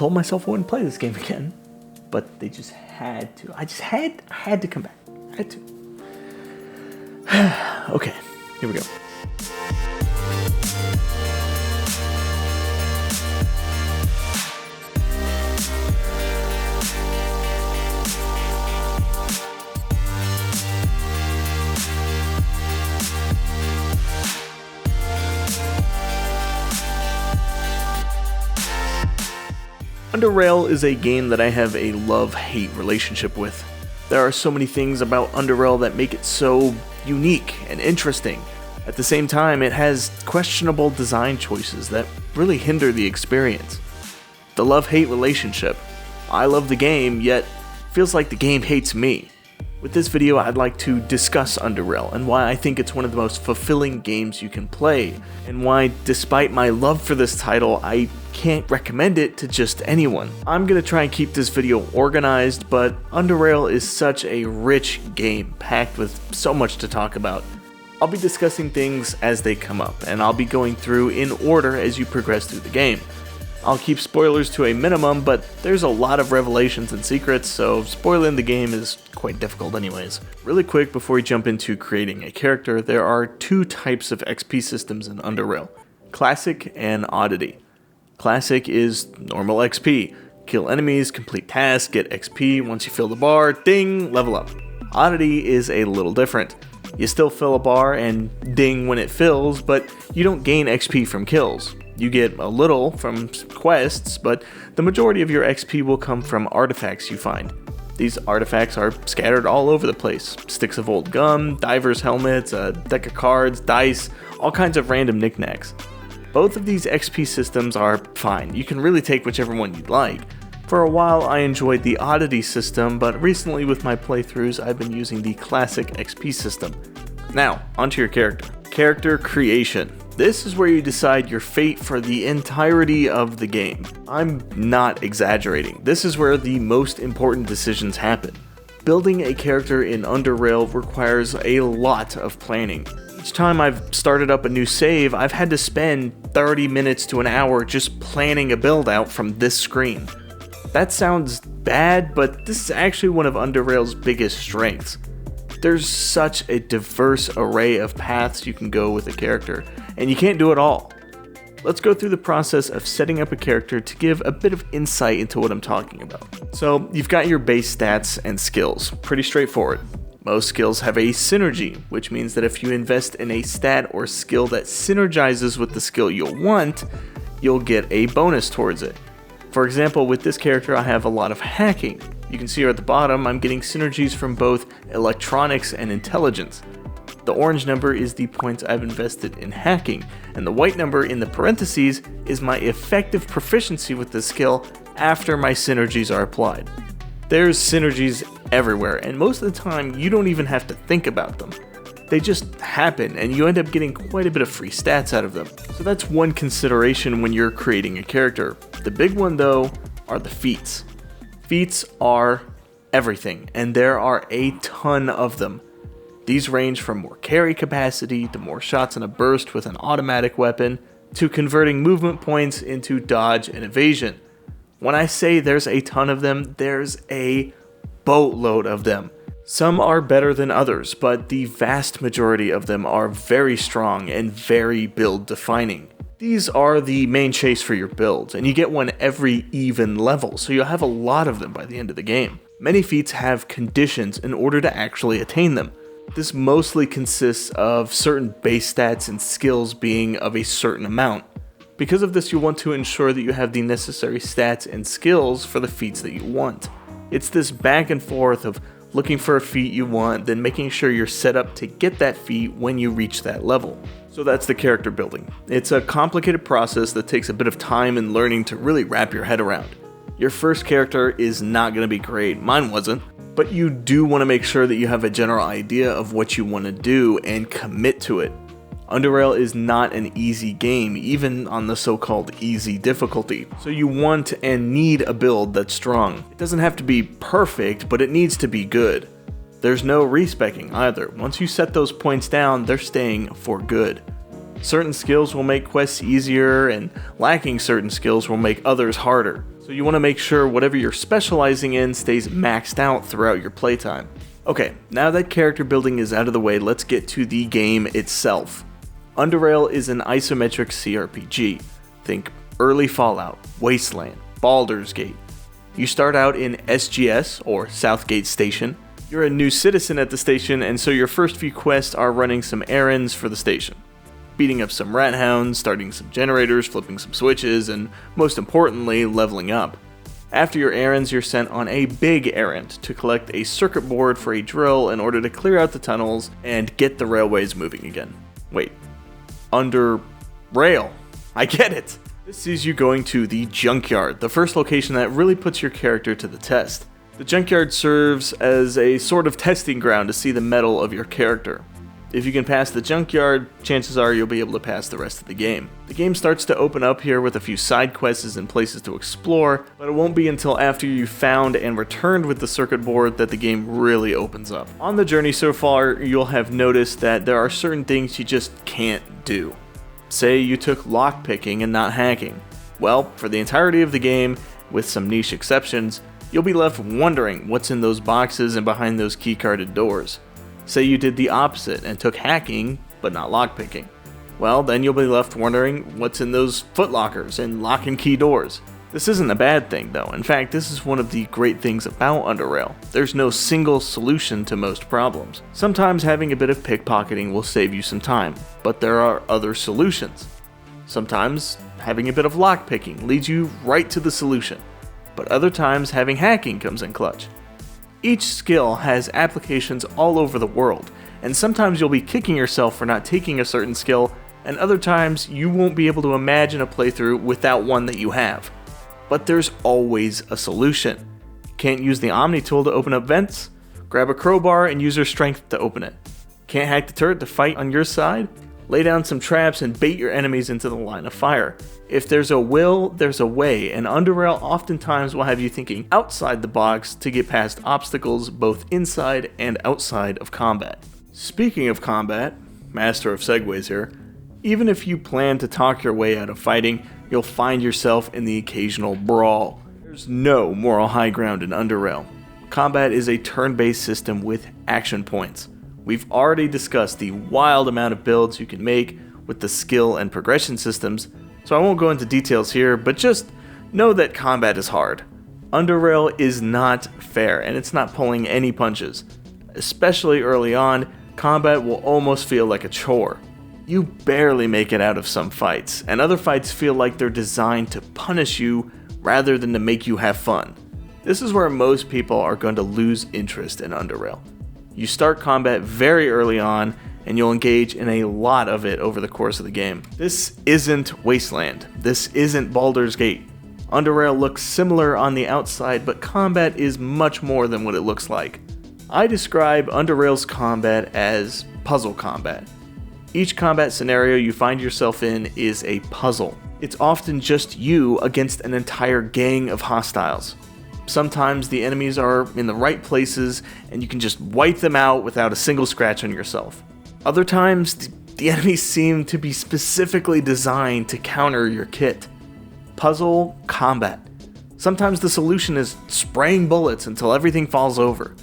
told myself I wouldn't play this game again, but they just had to. I had to come back. I had to. Okay, here we go. Underrail is a game that I have a love-hate relationship with. There are so many things about Underrail that make it so unique and interesting. At the same time, it has questionable design choices that really hinder the experience. The love-hate relationship. I love the game, yet feels like the game hates me. With this video, I'd like to discuss Underrail and why I think it's one of the most fulfilling games you can play, and why, despite my love for this title, I can't recommend it to just anyone. I'm gonna try and keep this video organized, but Underrail is such a rich game, packed with so much to talk about. I'll be discussing things as they come up, and I'll be going through in order as you progress through the game. I'll keep spoilers to a minimum, but there's a lot of revelations and secrets, so spoiling the game is quite difficult anyways. Really quick before we jump into creating a character, there are two types of XP systems in Underrail: Classic and Oddity. Classic is normal XP. Kill enemies, complete tasks, get XP, once you fill the bar, ding, level up. Oddity is a little different. You still fill a bar and ding when it fills, but you don't gain XP from kills. You get a little from quests, but the majority of your XP will come from artifacts you find. These artifacts are scattered all over the place. Sticks of old gum, divers' helmets, a deck of cards, dice, all kinds of random knickknacks. Both of these XP systems are fine. You can really take whichever one you'd like. For a while I enjoyed the Oddity system, but recently with my playthroughs I've been using the Classic XP system. Now, onto your character. Character creation. This is where you decide your fate for the entirety of the game. I'm not exaggerating. This is where the most important decisions happen. Building a character in Underrail requires a lot of planning. Each time I've started up a new save, I've had to spend 30 minutes to an hour just planning a build out from this screen. That sounds bad, but this is actually one of Underrail's biggest strengths. There's such a diverse array of paths you can go with a character, and you can't do it all. Let's go through the process of setting up a character to give a bit of insight into what I'm talking about. So, you've got your base stats and skills. Pretty straightforward. Most skills have a synergy, which means that if you invest in a stat or skill that synergizes with the skill you'll want, you'll get a bonus towards it. For example, with this character I have a lot of hacking. You can see here at the bottom I'm getting synergies from both electronics and intelligence. The orange number is the points I've invested in hacking, and the white number in the parentheses is my effective proficiency with the skill after my synergies are applied. There's synergies everywhere, and most of the time you don't even have to think about them. They just happen, and you end up getting quite a bit of free stats out of them. So that's one consideration when you're creating a character. The big one though are the feats. Feats are everything, and there are a ton of them. These range from more carry capacity to more shots in a burst with an automatic weapon, to converting movement points into dodge and evasion. When I say there's a ton of them, there's a boatload of them. Some are better than others, but the vast majority of them are very strong and very build defining. These are the main chase for your builds, and you get one every even level, so you'll have a lot of them by the end of the game. Many feats have conditions in order to actually attain them. This mostly consists of certain base stats and skills being of a certain amount. Because of this, you want to ensure that you have the necessary stats and skills for the feats that you want. It's this back and forth of looking for a feat you want, then making sure you're set up to get that feat when you reach that level. So that's the character building. It's a complicated process that takes a bit of time and learning to really wrap your head around. Your first character is not going to be great, mine wasn't, but you do want to make sure that you have a general idea of what you want to do and commit to it. Underrail is not an easy game, even on the so-called easy difficulty, so you want and need a build that's strong. It doesn't have to be perfect, but it needs to be good. There's no respeccing either. Once you set those points down, they're staying for good. Certain skills will make quests easier, and lacking certain skills will make others harder. So you want to make sure whatever you're specializing in stays maxed out throughout your playtime. Okay, now that character building is out of the way, let's get to the game itself. Underrail is an isometric CRPG. Think early Fallout, Wasteland, Baldur's Gate. You start out in SGS, or Southgate Station. You're a new citizen at the station, and so your first few quests are running some errands for the station. Beating up some rat hounds, starting some generators, flipping some switches, and most importantly, leveling up. After your errands, you're sent on a big errand to collect a circuit board for a drill in order to clear out the tunnels and get the railways moving again. Wait, Underrail. I get it! This sees you going to the junkyard, the first location that really puts your character to the test. The junkyard serves as a sort of testing ground to see the mettle of your character. If you can pass the junkyard, chances are you'll be able to pass the rest of the game. The game starts to open up here with a few side quests and places to explore, but it won't be until after you've found and returned with the circuit board that the game really opens up. On the journey so far, you'll have noticed that there are certain things you just can't do. Say you took lockpicking and not hacking. Well, for the entirety of the game, with some niche exceptions, you'll be left wondering what's in those boxes and behind those key-carded doors. Say you did the opposite and took hacking, but not lockpicking. Well, then you'll be left wondering what's in those footlockers and lock and key doors. This isn't a bad thing though. In fact, this is one of the great things about Underrail. There's no single solution to most problems. Sometimes having a bit of pickpocketing will save you some time, but there are other solutions. Sometimes having a bit of lockpicking leads you right to the solution, but other times having hacking comes in clutch. Each skill has applications all over the world, and sometimes you'll be kicking yourself for not taking a certain skill, and other times you won't be able to imagine a playthrough without one that you have. But there's always a solution. Can't use the Omni tool to open up vents? Grab a crowbar and use your strength to open it. Can't hack the turret to fight on your side? Lay down some traps and bait your enemies into the line of fire. If there's a will, there's a way, and Underrail oftentimes will have you thinking outside the box to get past obstacles both inside and outside of combat. Speaking of combat, master of segues here, even if you plan to talk your way out of fighting, you'll find yourself in the occasional brawl. There's no moral high ground in Underrail. Combat is a turn-based system with action points. We've already discussed the wild amount of builds you can make with the skill and progression systems, so I won't go into details here, but just know that combat is hard. Underrail is not fair, and it's not pulling any punches. Especially early on, combat will almost feel like a chore. You barely make it out of some fights, and other fights feel like they're designed to punish you rather than to make you have fun. This is where most people are going to lose interest in Underrail. You start combat very early on, and you'll engage in a lot of it over the course of the game. This isn't Wasteland. This isn't Baldur's Gate. Underrail looks similar on the outside, but combat is much more than what it looks like. I describe Underrail's combat as puzzle combat. Each combat scenario you find yourself in is a puzzle. It's often just you against an entire gang of hostiles. Sometimes the enemies are in the right places and you can just wipe them out without a single scratch on yourself. Other times, the enemies seem to be specifically designed to counter your kit. Puzzle combat. Sometimes the solution is spraying bullets until everything falls over.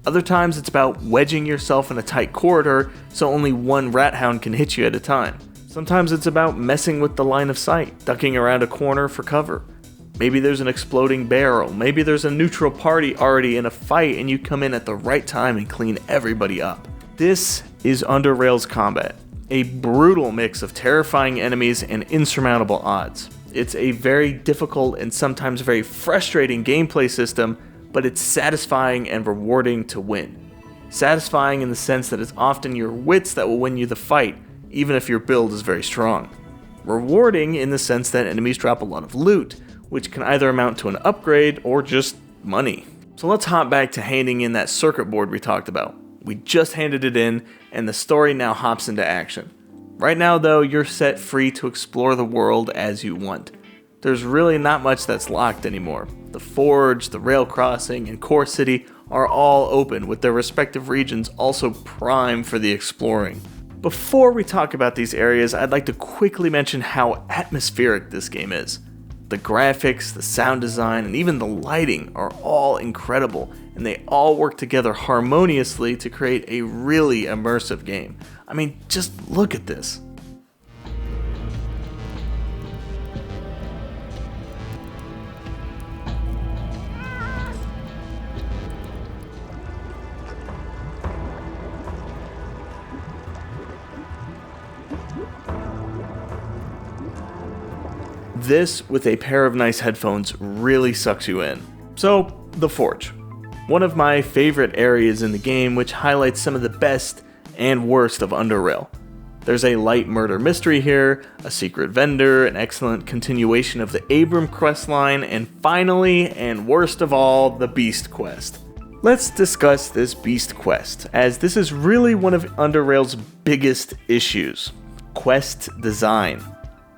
Other times it's about wedging yourself in a tight corridor so only one rat hound can hit you at a time. Sometimes it's about messing with the line of sight, ducking around a corner for cover. Maybe there's an exploding barrel, maybe there's a neutral party already in a fight and you come in at the right time and clean everybody up. This is Underrail's combat, a brutal mix of terrifying enemies and insurmountable odds. It's a very difficult and sometimes very frustrating gameplay system, but it's satisfying and rewarding to win. Satisfying in the sense that it's often your wits that will win you the fight, even if your build is very strong. Rewarding in the sense that enemies drop a lot of loot, which can either amount to an upgrade or just money. So let's hop back to handing in that circuit board we talked about. We just handed it in, and the story now hops into action. Right now though, you're set free to explore the world as you want. There's really not much that's locked anymore. The Forge, the Rail Crossing, and Core City are all open, with their respective regions also prime for the exploring. Before we talk about these areas, I'd like to quickly mention how atmospheric this game is. The graphics, the sound design, and even the lighting are all incredible, and they all work together harmoniously to create a really immersive game. I mean, just look at this. This, with a pair of nice headphones, really sucks you in. So, the Forge. One of my favorite areas in the game, which highlights some of the best and worst of Underrail. There's a light murder mystery here, a secret vendor, an excellent continuation of the Abram quest line, and finally, and worst of all, the Beast quest. Let's discuss this Beast quest, as this is really one of Underrail's biggest issues. Quest design.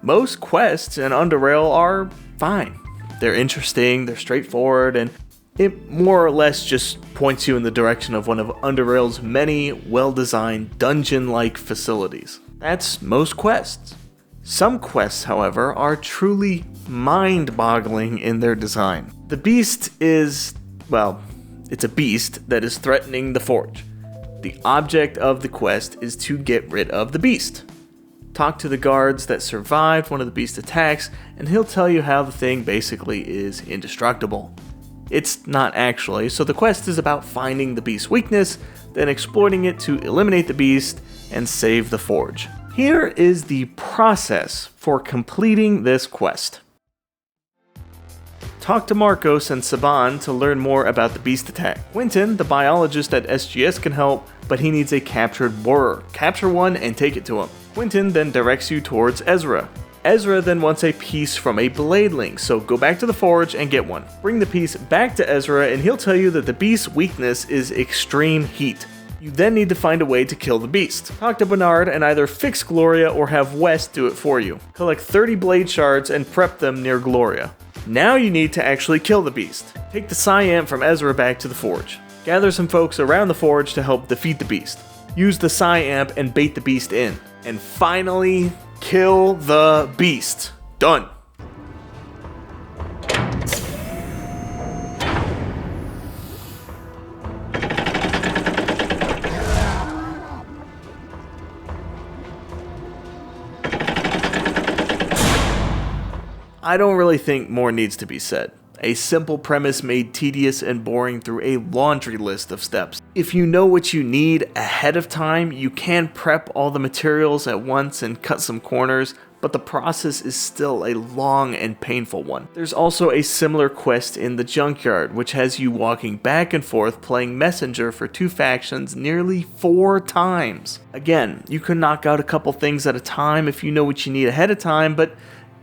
Most quests in Underrail are fine. They're interesting, they're straightforward, and it more or less just points you in the direction of one of Underrail's many well-designed dungeon-like facilities. That's most quests. Some quests, however, are truly mind-boggling in their design. The beast is, well, it's a beast that is threatening the Forge. The object of the quest is to get rid of the beast. Talk to the guards that survived one of the beast attacks, and he'll tell you how the thing basically is indestructible. It's not actually, so the quest is about finding the beast's weakness, then exploiting it to eliminate the beast and save the Forge. Here is the process for completing this quest. Talk to Marcos and Saban to learn more about the beast attack. Quentin, the biologist at SGS, can help, but he needs a captured borer. Capture one and take it to him. Quentin then directs you towards Ezra. Ezra then wants a piece from a bladeling, so go back to the Forge and get one. Bring the piece back to Ezra and he'll tell you that the beast's weakness is extreme heat. You then need to find a way to kill the beast. Talk to Bernard and either fix Gloria or have Wes do it for you. Collect 30 blade shards and prep them near Gloria. Now you need to actually kill the beast. Take the Psi-Amp from Ezra back to the Forge. Gather some folks around the Forge to help defeat the beast. Use the Psi-Amp and bait the beast in. And finally, kill the beast. Done. I don't really think more needs to be said. A simple premise made tedious and boring through a laundry list of steps. If you know what you need ahead of time, you can prep all the materials at once and cut some corners, but the process is still a long and painful one. There's also a similar quest in the Junkyard, which has you walking back and forth playing messenger for two factions nearly 4 times. Again, you can knock out a couple things at a time if you know what you need ahead of time, but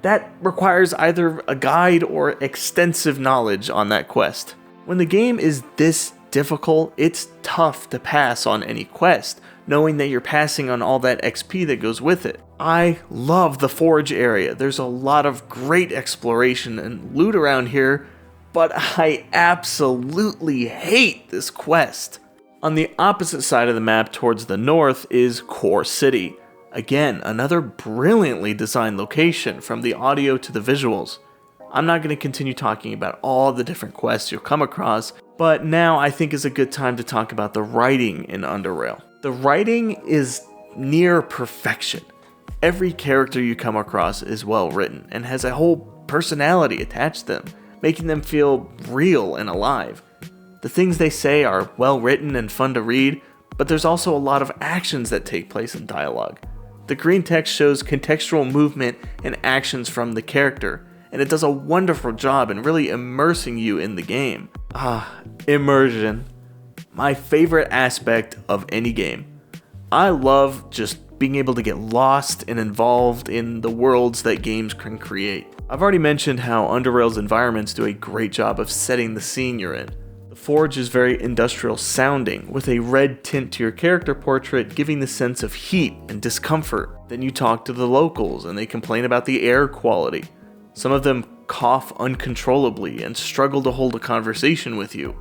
that requires either a guide or extensive knowledge on that quest. When the game is this difficult, it's tough to pass on any quest, knowing that you're passing on all that XP that goes with it. I love the Forge area. There's a lot of great exploration and loot around here, but I absolutely hate this quest. On the opposite side of the map towards the north is Core City. Again, another brilliantly designed location from the audio to the visuals. I'm not going to continue talking about all the different quests you'll come across, but now I think is a good time to talk about the writing in Underrail. The writing is near perfection. Every character you come across is well written and has a whole personality attached to them, making them feel real and alive. The things they say are well written and fun to read, but there's also a lot of actions that take place in dialogue. The green text shows contextual movement and actions from the character, and it does a wonderful job in really immersing you in the game. Immersion. My favorite aspect of any game. I love just being able to get lost and involved in the worlds that games can create. I've already mentioned how Underrail's environments do a great job of setting the scene you're in. The Forge is very industrial sounding, with a red tint to your character portrait giving the sense of heat and discomfort. Then you talk to the locals and they complain about the air quality. Some of them cough uncontrollably and struggle to hold a conversation with you.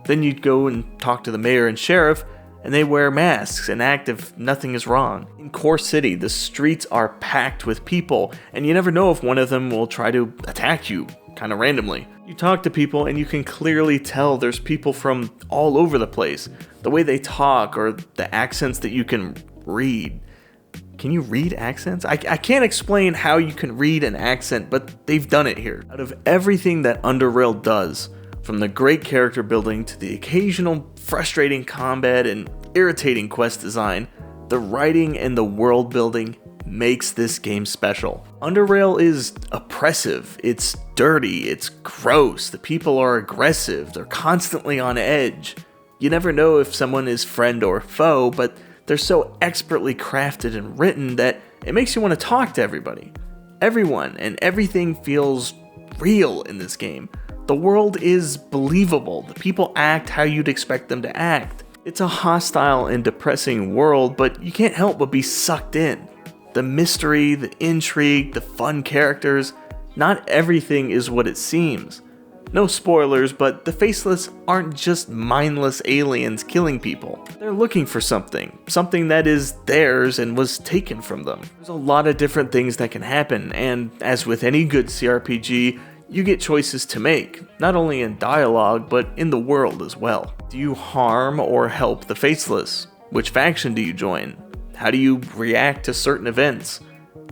Then you'd go and talk to the mayor and sheriff, and they wear masks and act if nothing is wrong. In Core City, the streets are packed with people, and you never know if one of them will try to attack you, kind of randomly. You talk to people and you can clearly tell there's people from all over the place. The way they talk or the accents that you can read. Can you read accents? I can't explain how you can read an accent, but they've done it here. Out of everything that Underrail does, from the great character building to the occasional frustrating combat and irritating quest design, the writing and the world building makes this game special. Underrail is oppressive, it's dirty, it's gross, the people are aggressive, they're constantly on edge. You never know if someone is friend or foe, but they're so expertly crafted and written that it makes you want to talk to everybody. Everyone and everything feels real in this game. The world is believable. The people act how you'd expect them to act. It's a hostile and depressing world, but you can't help but be sucked in. The mystery, the intrigue, the fun characters, not everything is what it seems. No spoilers, but the Faceless aren't just mindless aliens killing people. They're looking for something that is theirs and was taken from them. There's a lot of different things that can happen, and as with any good CRPG, you get choices to make, not only in dialogue, but in the world as well. Do you harm or help the Faceless? Which faction do you join? How do you react to certain events?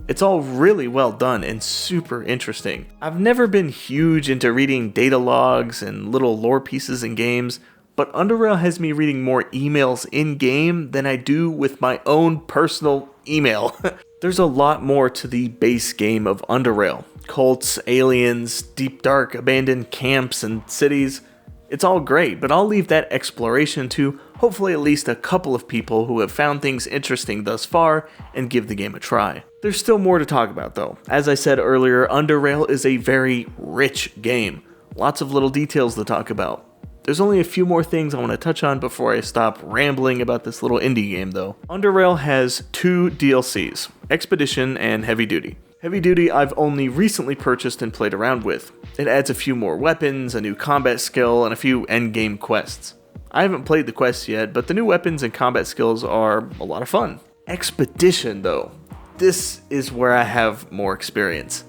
It's all really well done and super interesting. I've never been huge into reading data logs and little lore pieces in games, but Underrail has me reading more emails in-game than I do with my own personal email. There's a lot more to the base game of Underrail. Cults, aliens, deep dark abandoned camps and cities. It's all great, but I'll leave that exploration to hopefully at least a couple of people who have found things interesting thus far and give the game a try. There's still more to talk about though. As I said earlier, Underrail is a very rich game. Lots of little details to talk about. There's only a few more things I want to touch on before I stop rambling about this little indie game though. Underrail has 2 DLCs, Expedition and Heavy Duty. Heavy Duty I've only recently purchased and played around with. It adds a few more weapons, a new combat skill, and a few endgame quests. I haven't played the quests yet, but the new weapons and combat skills are a lot of fun. Expedition though, this is where I have more experience.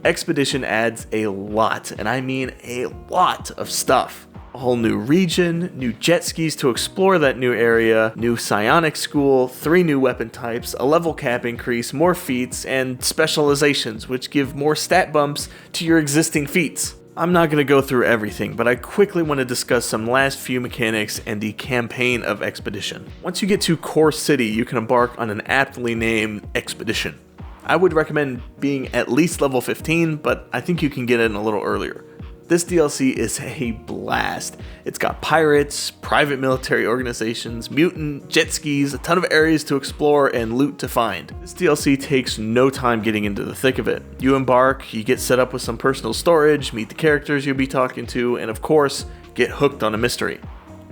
Expedition adds a lot, and I mean a lot of stuff. A whole new region, new jet skis to explore that new area, new psionic school, 3 new weapon types, a level cap increase, more feats, and specializations which give more stat bumps to your existing feats. I'm not going to go through everything, but I quickly want to discuss some last few mechanics and the campaign of Expedition. Once you get to Core City, you can embark on an aptly named expedition. I would recommend being at least level 15, but I think you can get in a little earlier. This DLC is a blast. It's got pirates, private military organizations, mutant, jet skis, a ton of areas to explore and loot to find. This DLC takes no time getting into the thick of it. You embark, you get set up with some personal storage, meet the characters you'll be talking to, and of course, get hooked on a mystery.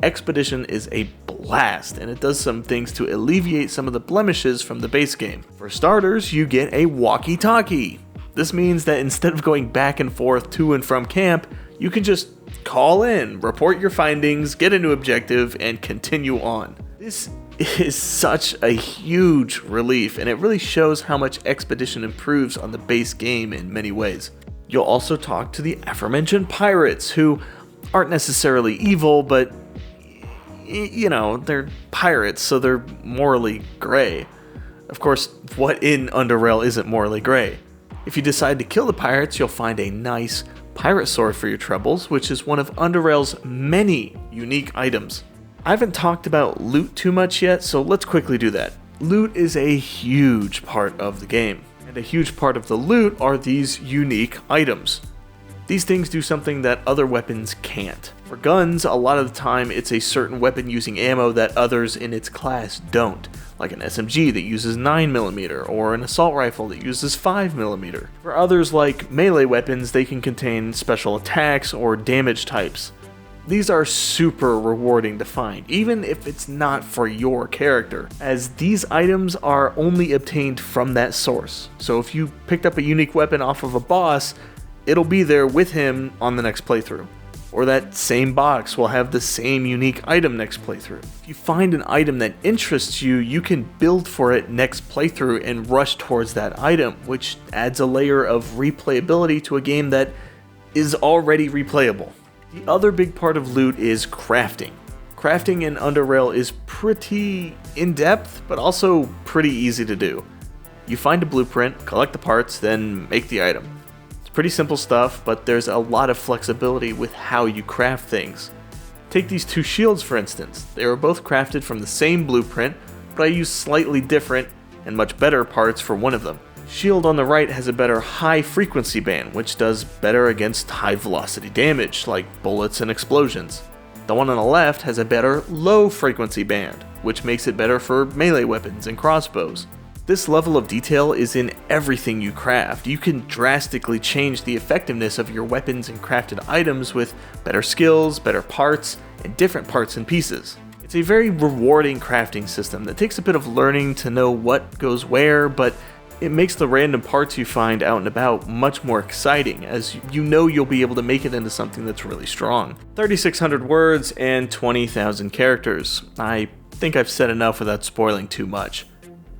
Expedition is a blast, and it does some things to alleviate some of the blemishes from the base game. For starters, you get a walkie-talkie. This means that instead of going back and forth to and from camp, you can just call in, report your findings, get a new objective, and continue on. This is such a huge relief, and it really shows how much Expedition improves on the base game in many ways. You'll also talk to the aforementioned pirates, who aren't necessarily evil, but you know, they're pirates, so they're morally gray. Of course, what in Underrail isn't morally gray? If you decide to kill the pirates, you'll find a nice pirate sword for your troubles, which is one of Underrail's many unique items. I haven't talked about loot too much yet, so let's quickly do that. Loot is a huge part of the game, and a huge part of the loot are these unique items. These things do something that other weapons can't. For guns, a lot of the time it's a certain weapon using ammo that others in its class don't, like an SMG that uses 9mm or an assault rifle that uses 5mm. For others, like melee weapons, they can contain special attacks or damage types. These are super rewarding to find, even if it's not for your character, as these items are only obtained from that source. So if you picked up a unique weapon off of a boss, it'll be there with him on the next playthrough. or that same box will have the same unique item next playthrough. If you find an item that interests you, you can build for it next playthrough and rush towards that item, which adds a layer of replayability to a game that is already replayable. The other big part of loot is crafting. Crafting in Underrail is pretty in-depth, but also pretty easy to do. You find a blueprint, collect the parts, then make the item. Pretty simple stuff, but there's a lot of flexibility with how you craft things. Take these two shields for instance. They were both crafted from the same blueprint, but I used slightly different and much better parts for one of them. Shield on the right has a better high frequency band, which does better against high velocity damage, like bullets and explosions. The one on the left has a better low frequency band, which makes it better for melee weapons and crossbows. This level of detail is in everything you craft. You can drastically change the effectiveness of your weapons and crafted items with better skills, better parts, and different parts and pieces. It's a very rewarding crafting system that takes a bit of learning to know what goes where, but it makes the random parts you find out and about much more exciting, as you know you'll be able to make it into something that's really strong. 3,600 words and 20,000 characters. I think I've said enough without spoiling too much.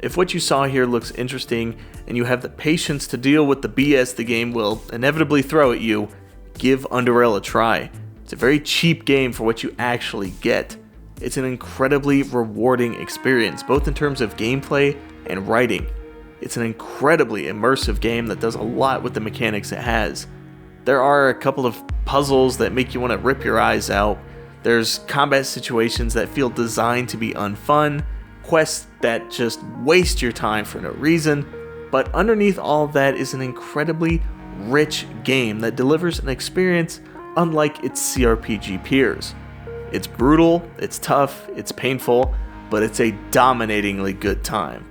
If what you saw here looks interesting and you have the patience to deal with the BS the game will inevitably throw at you, give Underrail a try. It's a very cheap game for what you actually get. It's an incredibly rewarding experience, both in terms of gameplay and writing. It's an incredibly immersive game that does a lot with the mechanics it has. There are a couple of puzzles that make you want to rip your eyes out. There's combat situations that feel designed to be unfun, quests that just waste your time for no reason, but underneath all of that is an incredibly rich game that delivers an experience unlike its CRPG peers. It's brutal, it's tough, it's painful, but it's a dominatingly good time.